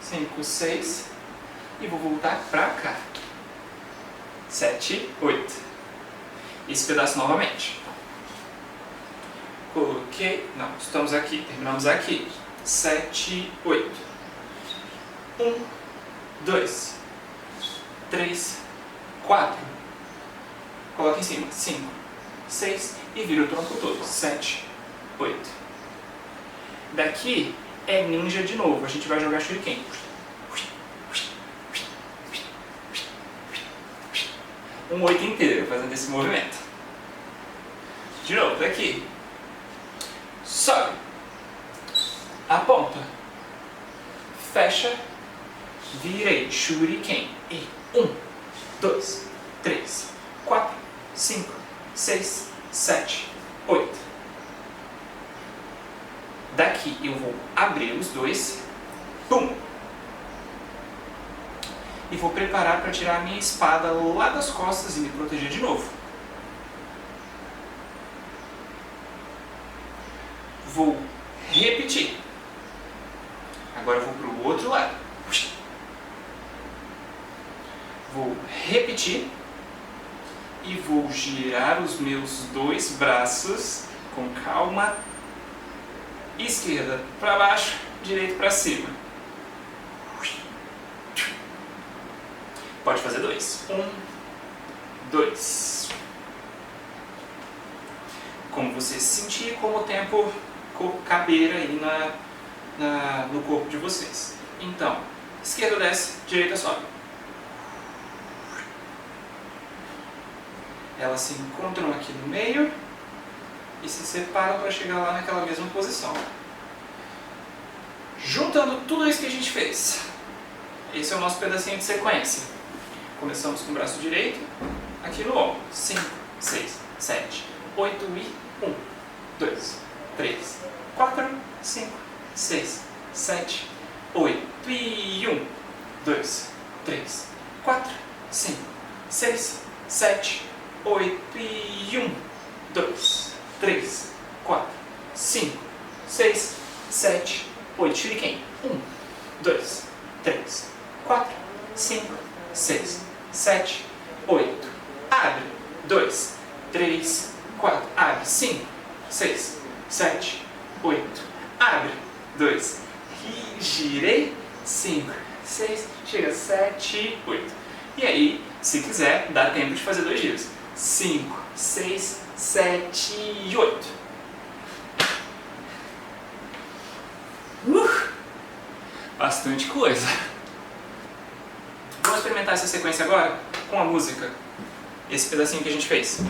5, 6. E vou voltar para cá. 7, 8. Esse pedaço novamente. Coloquei. Não, estamos aqui. Terminamos aqui. 7, 8. 1, 2, 3, 4. Coloca em cima. 5, 6. E vira o tronco todo. 7, 8. Daqui é ninja de novo. A gente vai jogar shuriken. Um 8 inteiro fazendo esse movimento. De novo, daqui. Sobe. Aponta. Fecha. Virei. Shuriken. E 1, 2, 3, 4, 5, 6, 7, 8. Daqui eu vou abrir os dois. Pum. E vou preparar para tirar a minha espada lá das costas e me proteger de novo. Vou repetir. Agora eu vou para o outro lado. Vou repetir. E vou girar os meus 2 braços com calma. Esquerda para baixo, direito para cima. Pode fazer 2. 1, 2. Como você se sentir, como o tempo caber aí no corpo de vocês. Então, esquerda desce, direita sobe. Elas se encontram aqui no meio e se separam para chegar lá naquela mesma posição. Juntando tudo isso que a gente fez. Esse é o nosso pedacinho de sequência. Começamos com o braço direito, aqui no ombro. 5, 6, 7, 8 e 1, 2, 3, 4, 5, 6, 7, 8 e 1, 2, 3, 4, 5, 6, 7, 8 e 1, 2, 3, 4, 5, 6, 7, 8. Shuriken. 1, 2, 3, 4, 5, 6, 7, 8. Abre. 2, 3, 4. Abre. 5, 6, 7, 8. Abre. 2. E girei. 5, 6. Chega. 7, 8. E aí, se quiser, dá tempo de fazer 2 giros. 5, 6, 7 e 8. Bastante coisa. Vamos experimentar essa sequência agora com a música. esse pedacinho que a gente fez.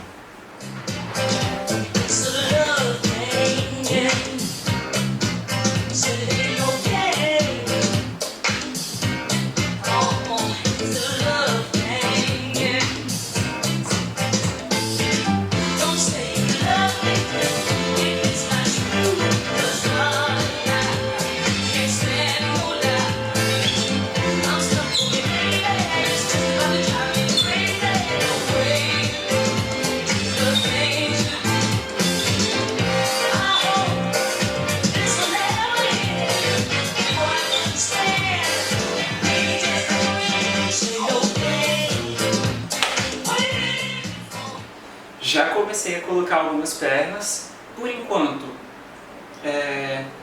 Já comecei a colocar algumas pernas. Por enquanto,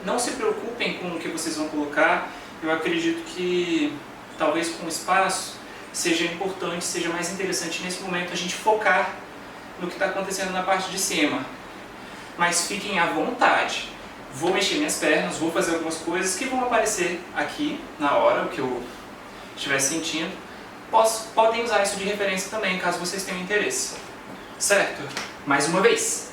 não se preocupem com o que vocês vão colocar. Eu acredito que talvez com o espaço seja importante, seja mais interessante nesse momento a gente focar no que está acontecendo na parte de cima. Mas fiquem à vontade. Vou mexer minhas pernas, vou fazer algumas coisas que vão aparecer aqui na hora, o que eu estiver sentindo. Podem usar isso de referência também, caso vocês tenham interesse. Certo? Mais uma vez.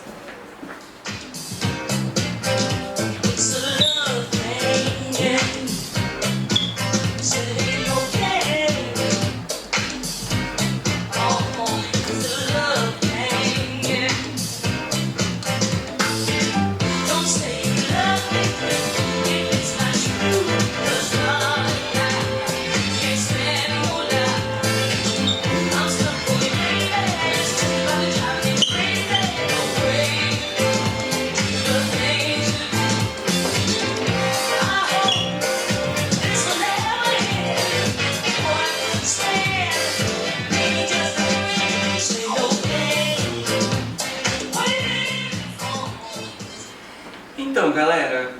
Então, galera,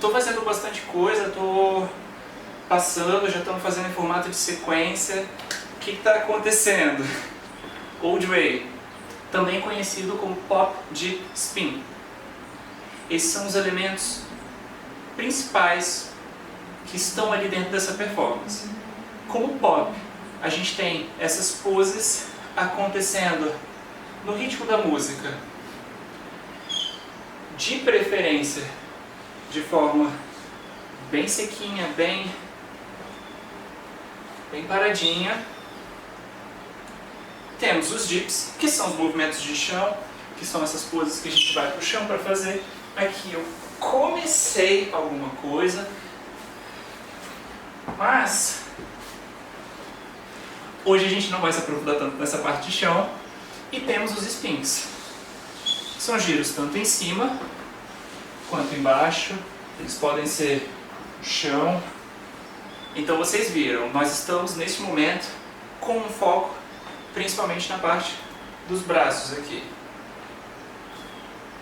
tô fazendo bastante coisa, tô passando, já estamos fazendo em formato de sequência. O que está acontecendo? Old Way, também conhecido como Pop Deep Spin. Esses são os elementos principais que estão ali dentro dessa performance. Como pop, a gente tem essas poses acontecendo no ritmo da música. De preferência, de forma bem sequinha, bem paradinha. Temos os dips, que são os movimentos de chão, que são essas poses que a gente vai para o chão para fazer. Aqui eu comecei alguma coisa, mas hoje a gente não vai se aprofundar tanto nessa parte de chão. E temos os spins. São giros tanto em cima quanto embaixo, eles podem ser chão. Então vocês viram, nós estamos neste momento com um foco principalmente na parte dos braços aqui.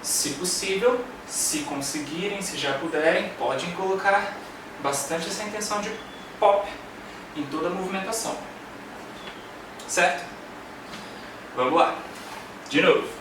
Se possível, se conseguirem, se já puderem, podem colocar bastante essa intenção de pop em toda a movimentação. Certo? Vamos lá. De novo.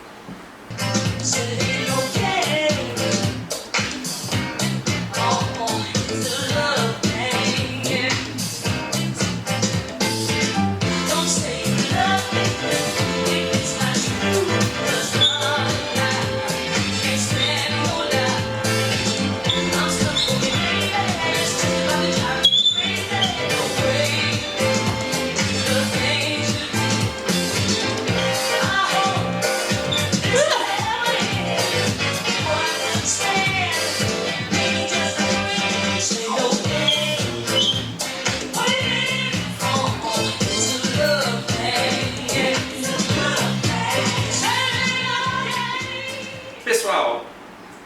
Pessoal,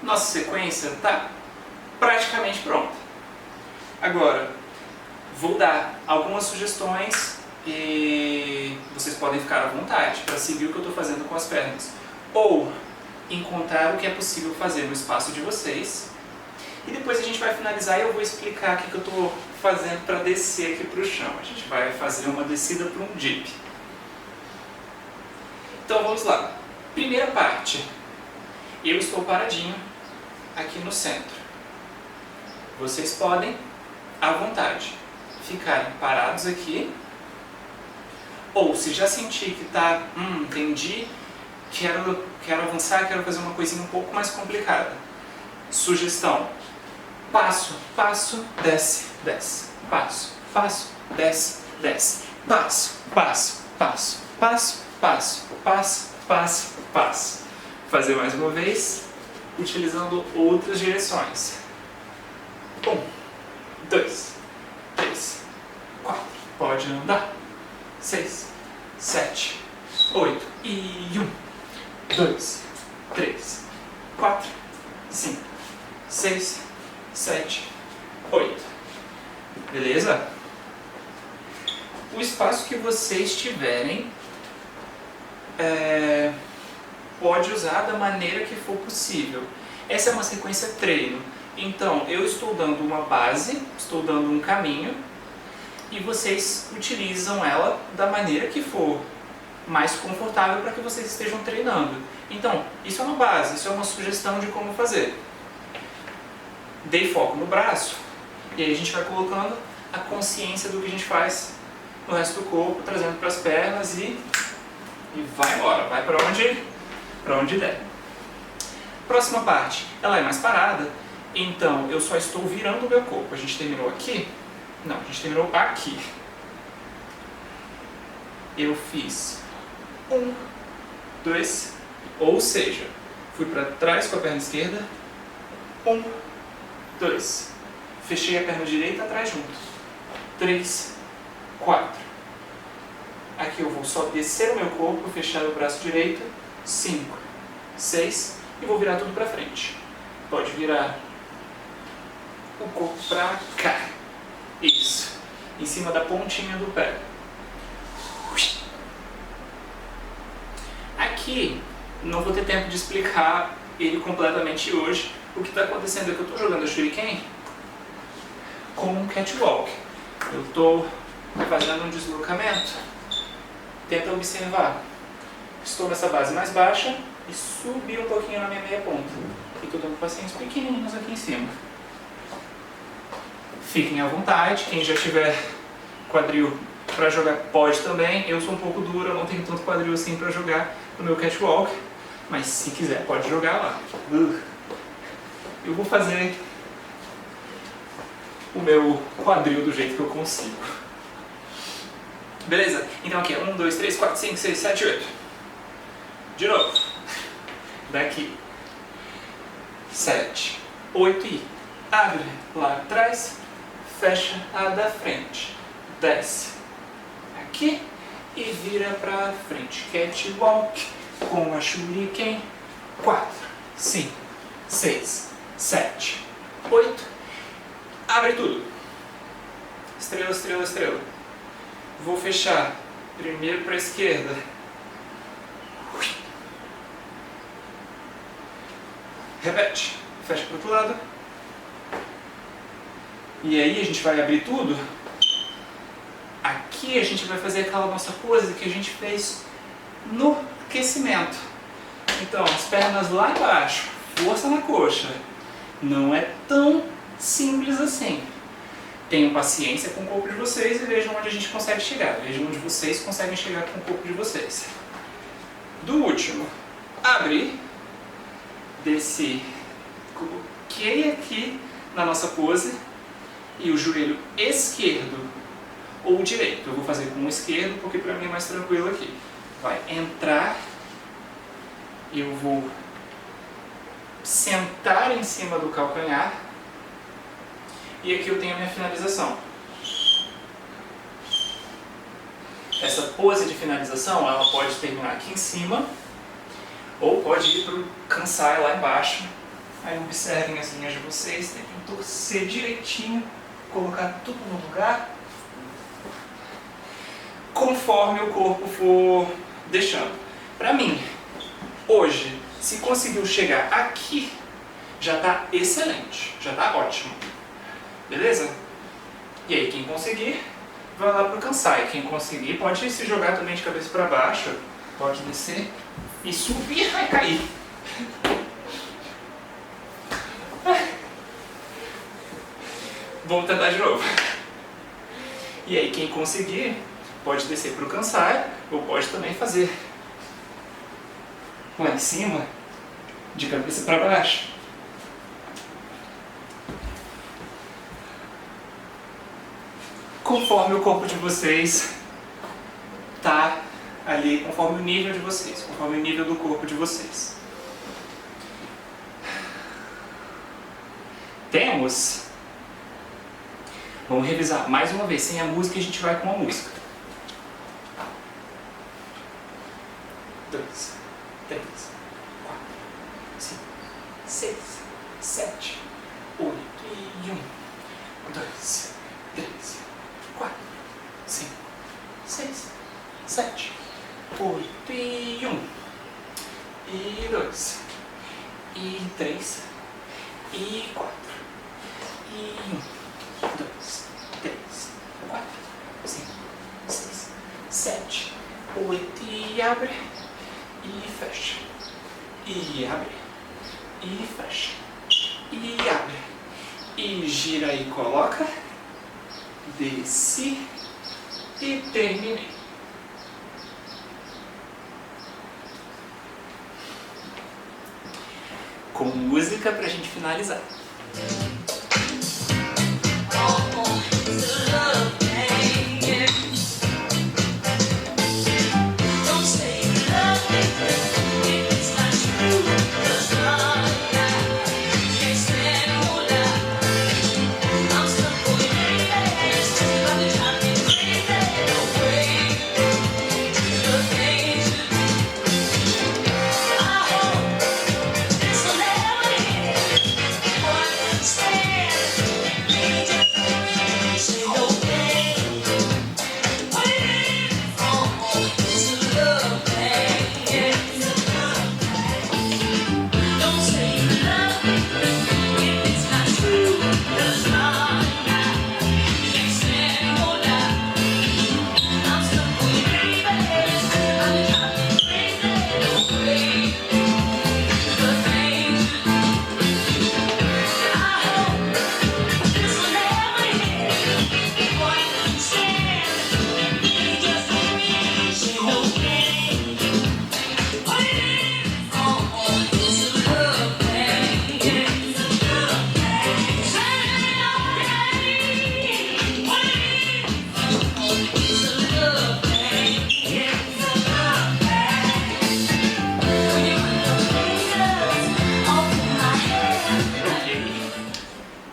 nossa sequência está praticamente pronta. Agora, vou dar algumas sugestões e vocês podem ficar à vontade para seguir o que eu estou fazendo com as pernas. Ou encontrar o que é possível fazer no espaço de vocês. E depois a gente vai finalizar e eu vou explicar o que eu estou fazendo para descer aqui para o chão. A gente vai fazer uma descida para um dip. Então vamos lá. Primeira parte. Eu estou paradinho aqui no centro. Vocês podem, à vontade, ficarem parados aqui Ou se já sentir que tá, entendi, quero avançar, quero fazer uma coisinha um pouco mais complicada. Sugestão: passo, passo, desce, desce. Passo, passo, desce, desce. Passo, passo, passo, passo, passo, passo, passo, passo. Fazer mais uma vez, utilizando outras direções. 1, 2, 3, 4. Pode andar. 6, 7, 8 e 1, 2, 3, 4, 5, 6, 7, 8. Beleza? O espaço que vocês tiverem pode usar da maneira que for possível. Essa é uma sequência treino. Então, eu estou dando uma base, estou dando um caminho, e vocês utilizam ela da maneira que for mais confortável para que vocês estejam treinando. Então, isso é uma base, isso é uma sugestão de como fazer. Dei foco no braço, e aí a gente vai colocando a consciência do que a gente faz no resto do corpo, trazendo para as pernas e vai embora, vai para onde der. Próxima parte, ela é mais parada, então eu só estou virando o meu corpo. A gente terminou aqui? Não, a gente terminou aqui. Eu fiz 1, 2, ou seja, fui para trás com a perna esquerda, 1, 2, fechei a perna direita atrás junto, 3, 4. Aqui eu vou só descer o meu corpo, fechar o braço direito, 5, 6, e vou virar tudo para frente. Pode virar o corpo para cá. Isso. Em cima da pontinha do pé. Aqui, não vou ter tempo de explicar ele completamente hoje. O que está acontecendo é que eu estou jogando a Shuriken como um catwalk. Eu estou fazendo um deslocamento. Tenta observar. Estou nessa base mais baixa e subi um pouquinho na minha meia ponta. E estou dando passinhos pequenininhos aqui em cima. Fiquem à vontade, quem já tiver quadril para jogar pode também. Eu sou um pouco duro, eu não tenho tanto quadril assim para jogar no meu catwalk, mas se quiser pode jogar lá. Eu vou fazer o meu quadril do jeito que eu consigo. Beleza? Então aqui é 1, 2, 3, 4, 5, 6, 7, 8. De novo. Daqui. 7, 8 e abre lá atrás. Fecha a da frente, desce aqui e vira pra frente. Catwalk com a Shuriken. 4, 5, 6, 7, 8. Abre tudo. Estrela, estrela, estrela. Vou fechar primeiro pra esquerda. Repete. Fecha pro outro lado. E aí a gente vai abrir tudo. Aqui a gente vai fazer aquela nossa pose que a gente fez no aquecimento. Então, as pernas lá embaixo, força na coxa. Não é tão simples assim. Tenham paciência com o corpo de vocês e vejam onde a gente consegue chegar. Vejam onde vocês conseguem chegar com o corpo de vocês. Do último, abrir, descer, coloquei aqui na nossa pose. E o joelho esquerdo ou direito. Eu vou fazer com o esquerdo porque para mim é mais tranquilo aqui. Vai entrar. Eu vou sentar em cima do calcanhar. E aqui eu tenho a minha finalização. Essa pose de finalização, ela pode terminar aqui em cima. Ou pode ir para o cansai lá embaixo. Aí observem as linhas de vocês. Tentem torcer direitinho. Colocar tudo no lugar, conforme o corpo for deixando. Para mim, hoje, se conseguiu chegar aqui, já está excelente, já está ótimo. Beleza? E aí, quem conseguir, vai lá pro cansai. Quem conseguir, pode se jogar também de cabeça para baixo, pode descer e subir, vai cair. Vamos tentar de novo. E aí, quem conseguir, Pode descer para o cansar, ou pode também fazer lá em cima, de cabeça para baixo. Conforme o corpo de vocês tá ali, conforme o nível de vocês, conforme o nível do corpo de vocês. Vamos revisar mais uma vez, sem a música a gente vai com a música. 2, 3, 4, 5, 6, 7, 8 e 1. 2, 3, 4, 5, 6, 7, 8 e 1. E 2, e 3, e 4, e 1. 2, 3, 4, 5, 6, 7, 8 e abre e fecha. E abre e fecha. E abre. E gira e coloca. Desce e terminei. Com música pra gente finalizar.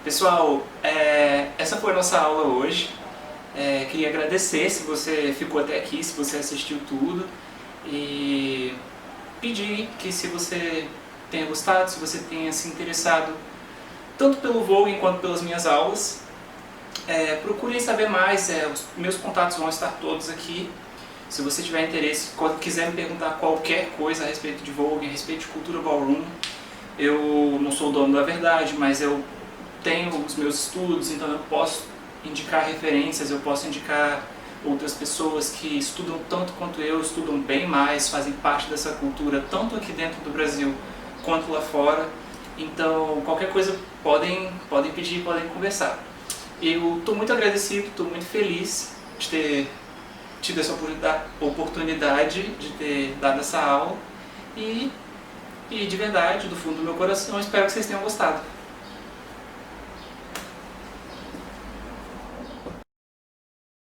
Pessoal, essa foi a nossa aula hoje. Queria agradecer se você ficou até aqui, se você assistiu tudo, e pedir que, se você tenha gostado, se você tenha se interessado tanto pelo Voguing quanto pelas minhas aulas, procurem saber mais. Os meus contatos vão estar todos aqui. Se você tiver interesse, quiser me perguntar qualquer coisa a respeito de Voguing, a respeito de cultura ballroom, eu não sou o dono da verdade, mas eu tenho os meus estudos, então eu posso indicar referências, eu posso indicar outras pessoas que estudam tanto quanto eu, estudam bem mais, fazem parte dessa cultura, tanto aqui dentro do Brasil quanto lá fora. Então, qualquer coisa podem pedir, podem conversar. Eu estou muito agradecido, estou muito feliz de ter tido essa oportunidade de ter dado essa aula, e de verdade, do fundo do meu coração, espero que vocês tenham gostado.